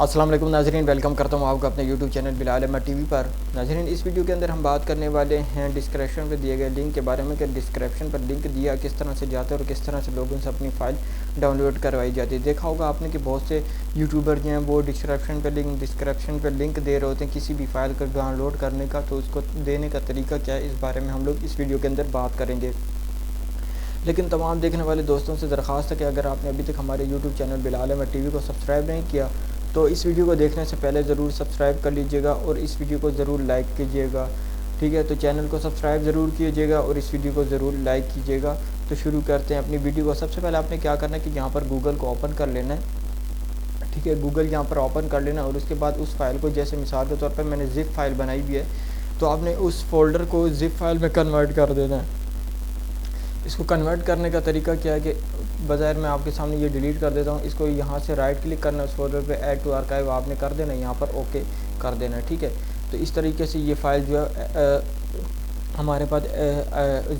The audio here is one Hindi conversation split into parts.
अस्सलाम वालेकुम नाज़रीन, वेलकम करता हूँ आपको अपने YouTube channel Bilal Ahmad TV पर। नाज़रीन, इस वीडियो के अंदर हम बात करने वाले हैं डिस्क्रिप्शन पर दिए गए लिंक के बारे में कि डिस्क्रिप्शन पर लिंक दिया किस तरह से जाता है और किस तरह से लोगों से अपनी फ़ाइल डाउनलोड करवाई जाती है। देखा होगा आपने कि बहुत से यूट्यूबर जो हैं वो डिस्क्रिप्शन पर लिंक दे रहे होते हैं किसी भी फ़ाइल को डाउनलोड करने का। तो उसको देने का तरीका क्या है, इस बारे में हम लोग इस वीडियो के अंदर बात करेंगे। लेकिन तमाम देखने वाले दोस्तों से दरख्वास्त है कि अगर आपने अभी तक हमारे YouTube channel Bilal Ahmad TV को सब्सक्राइब नहीं किया तो इस वीडियो को देखने से पहले ज़रूर सब्सक्राइब कर लीजिएगा और इस वीडियो को ज़रूर लाइक कीजिएगा। ठीक है, तो चैनल को सब्सक्राइब ज़रूर कीजिएगा और इस वीडियो को ज़रूर लाइक कीजिएगा। तो शुरू करते हैं अपनी वीडियो को। सबसे पहले आपने क्या करना है कि यहाँ पर गूगल को ओपन कर लेना है। ठीक है, गूगल यहाँ पर ओपन कर लेना और उसके बाद उस फाइल को, जैसे मिसाल के तौर पर मैंने ज़िप फाइल बनाई हुई है, तो आपने उस फोल्डर को ज़िप फाइल में कन्वर्ट कर देना है। इसको कन्वर्ट करने का तरीका क्या है कि बज़ाहिर मैं आपके सामने ये डिलीट कर देता हूँ। इसको यहाँ से राइट क्लिक करना है, उस फोल्डर पे ऐड टू आर्काइव आपने कर देना है, यहाँ पर ओके कर देना है। ठीक है, तो इस तरीके से ये फ़ाइल जो है हमारे पास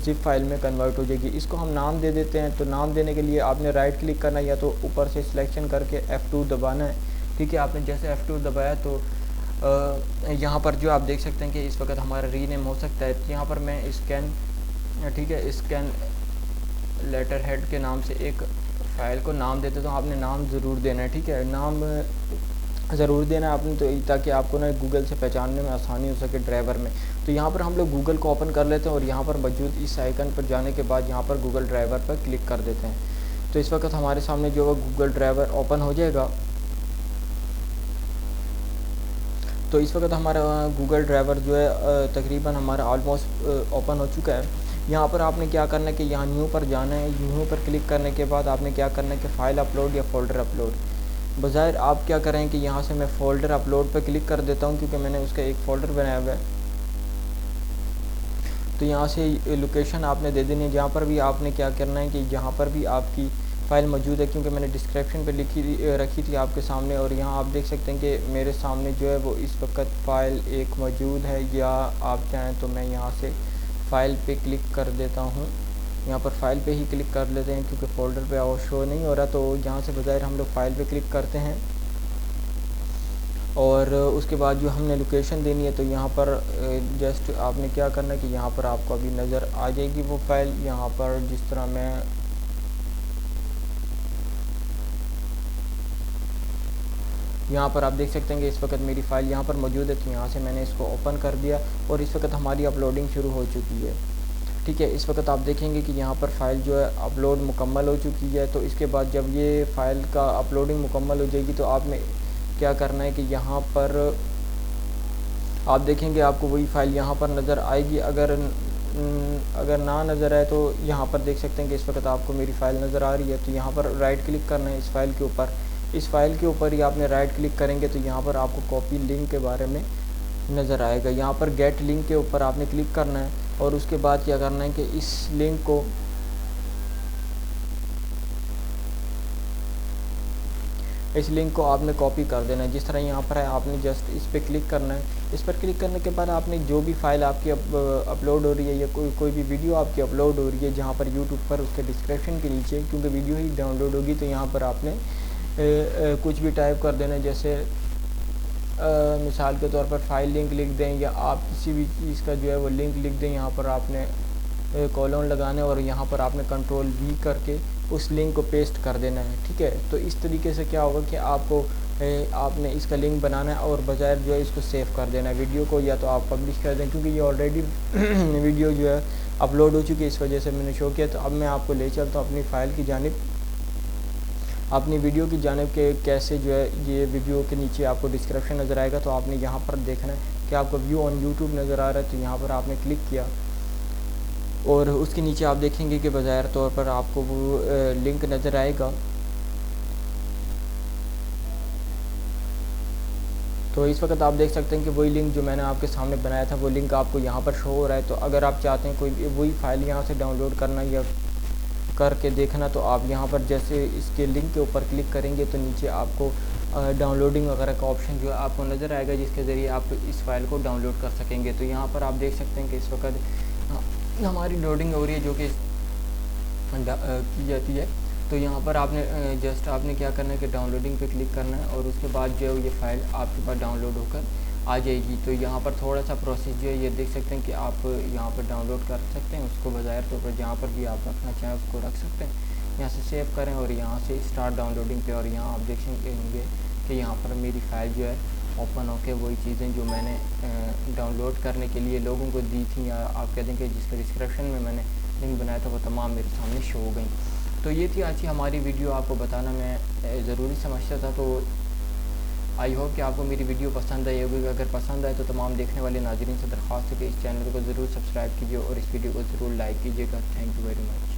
ज़िप फाइल में कन्वर्ट हो जाएगी। इसको हम नाम दे देते हैं। तो नाम देने के लिए आपने राइट क्लिक करना है या तो ऊपर से सिलेक्शन करके F2 दबाना है। ठीक है, आपने जैसे F2 दबाया तो यहाँ पर जो आप देख सकते हैं कि इस वक्त हमारा रीनेम हो सकता है। यहाँ पर मैं स्कैन, ठीक है, स्कैन लेटर हेड के नाम से एक फ़ाइल को नाम देते तो आपने नाम ज़रूर देना है। ठीक है, नाम ज़रूर देना है आपने, तो ताकि आपको ना गूगल से पहचानने में आसानी हो सके ड्राइवर में। तो यहाँ पर हम लोग गूगल को ओपन कर लेते हैं और यहाँ पर मौजूद इस आइकन पर जाने के बाद यहाँ पर गूगल ड्राइवर पर क्लिक कर देते हैं। तो इस वक्त हमारे सामने जो है गूगल ड्राइवर ओपन हो जाएगा। तो इस वक्त हमारा गूगल ड्राइवर जो है तकरीबन हमारा ऑलमोस्ट ओपन हो चुका है। यहाँ पर आपने क्या करना है कि यहाँ न्यू पर जाना है। न्यू पर क्लिक करने के बाद आपने क्या करना है कि फ़ाइल अपलोड या फ़ोल्डर अपलोड, बज़ाहिर आप क्या करें कि यहाँ से मैं फ़ोल्डर अपलोड पर क्लिक कर देता हूँ क्योंकि मैंने उसका एक फ़ोल्डर बनाया हुआ है। तो यहाँ से लोकेशन आपने दे देनी है। जहाँ पर भी आपने क्या करना है कि जहाँ पर भी आपकी फ़ाइल मौजूद है, क्योंकि मैंने डिस्क्रिप्शन पे रखी थी आपके सामने, और यहाँ आप देख सकते हैं कि मेरे सामने जो है वो इस वक्त फ़ाइल एक मौजूद है। या आप चाहें तो मैं यहाँ से फ़ाइल पे क्लिक कर देता हूँ। यहाँ पर फ़ाइल पे ही क्लिक कर लेते हैं क्योंकि फ़ोल्डर पे और शो नहीं हो रहा। तो यहाँ से बज़ाहिर हम लोग फ़ाइल पे क्लिक करते हैं और उसके बाद जो हमने लोकेशन देनी है तो यहाँ पर जस्ट आपने क्या करना है कि यहाँ पर आपको अभी नज़र आ जाएगी वो फ़ाइल। यहाँ पर जिस तरह मैं यहाँ पर आप देख सकते हैं कि इस वक्त मेरी फ़ाइल यहाँ पर मौजूद है। तो यहाँ से मैंने इसको ओपन कर दिया और इस वक्त हमारी अपलोडिंग शुरू हो चुकी है। ठीक है, इस वक्त आप देखेंगे कि यहाँ पर फ़ाइल जो है अपलोड मुकम्मल हो चुकी है। तो इसके बाद जब ये फ़ाइल का अपलोडिंग मुकम्मल हो जाएगी तो आपने क्या करना है कि यहाँ पर आप देखेंगे आपको वही फ़ाइल यहाँ पर नज़र आएगी। अगर ना नज़र आए तो यहाँ पर देख सकते हैं कि इस वक्त आपको मेरी फ़ाइल नज़र आ रही है। तो यहाँ पर राइट क्लिक करना है इस फ़ाइल के ऊपर। इस फाइल के ऊपर ही आपने राइट क्लिक करेंगे तो यहाँ पर आपको कॉपी लिंक के बारे में नज़र आएगा। यहाँ पर गेट लिंक के ऊपर आपने क्लिक करना है और उसके बाद क्या करना है कि इस लिंक को आपने कॉपी कर देना है। जिस तरह यहाँ पर है आपने जस्ट इस पर क्लिक करना है। इस पर क्लिक करने के बाद आपने जो भी फ़ाइल आपकी अपलोड हो रही है या कोई भी वीडियो आपकी अपलोड हो रही है जहाँ पर यूट्यूब पर, उसके डिस्क्रिप्शन के नीचे, क्योंकि वीडियो ही डाउनलोड होगी, तो यहाँ पर आपने कुछ भी टाइप कर देना। जैसे मिसाल के तौर पर फ़ाइल लिंक लिख दें या आप किसी भी चीज़ का जो है वो लिंक लिख दें। यहाँ पर आपने कॉलन लगाना है और यहाँ पर आपने कंट्रोल V करके उस लिंक को पेस्ट कर देना है। ठीक है, तो इस तरीके से क्या होगा कि आपने इसका लिंक बनाना है और बजाय जो है इसको सेव कर देना है वीडियो को, या तो आप पब्लिश कर दें क्योंकि ये ऑलरेडी वीडियो जो है अपलोड हो चुकी है, इस वजह से मैंने शो किया। तो अब मैं आपको ले चलता हूँ अपनी फ़ाइल की जानिब, अपनी वीडियो की जानिब के कैसे जो है ये वीडियो के नीचे आपको डिस्क्रिप्शन नज़र आएगा। तो आपने यहाँ पर देखना है कि आपको व्यू ऑन यूट्यूब नज़र आ रहा है। तो यहाँ पर आपने क्लिक किया और उसके नीचे आप देखेंगे कि बज़ाहिर तौर पर आपको वो लिंक नज़र आएगा। तो इस वक्त आप देख सकते हैं कि वही लिंक जो मैंने आपके सामने बनाया था वो लिंक आपको यहाँ पर शो हो रहा है। तो अगर आप चाहते हैं कोई वही फ़ाइल यहाँ से डाउनलोड करना या करके देखना, तो आप यहाँ पर जैसे इसके लिंक के ऊपर क्लिक करेंगे तो नीचे आपको डाउनलोडिंग वगैरह का ऑप्शन जो है आपको नज़र आएगा, जिसके ज़रिए आप इस फाइल को डाउनलोड कर सकेंगे। तो यहाँ पर आप देख सकते हैं कि इस वक्त हमारी लोडिंग हो रही है जो कि की जाती है। तो यहाँ पर आपने जस्ट आपने क्या करना है कि डाउनलोडिंग पे क्लिक करना है और उसके बाद जो है ये फ़ाइल आपके पास डाउनलोड होकर आ जाएगी। तो यहाँ पर थोड़ा सा प्रोसेस जो है ये देख सकते हैं कि आप यहाँ पर डाउनलोड कर सकते हैं उसको, बज़ाहिर तौर पर जहाँ पर भी आप रखना चाहें उसको रख सकते हैं। यहाँ से सेव करें और यहाँ से स्टार्ट डाउनलोडिंग पे, और यहाँ आप देखेंगे कि यहाँ पर मेरी फ़ाइल जो है ओपन होके वही चीज़ें जो मैंने डाउनलोड करने के लिए लोगों को दी थी, या आप कह दें कि जिसका डिस्क्रिप्शन में मैंने लिंक बनाया था, वो तमाम मेरे सामने शो हो गई। तो ये थी आज की हमारी वीडियो, आपको बताना मैं ज़रूरी समझता था। तो आई होप कि आपको मेरी वीडियो पसंद आई होगी। अगर पसंद आए तो तमाम देखने वाले नाज़रीन से दरख्वास्त है कि इस चैनल को ज़रूर सब्सक्राइब कीजिए और इस वीडियो को ज़रूर लाइक कीजिएगा। Thank you very much.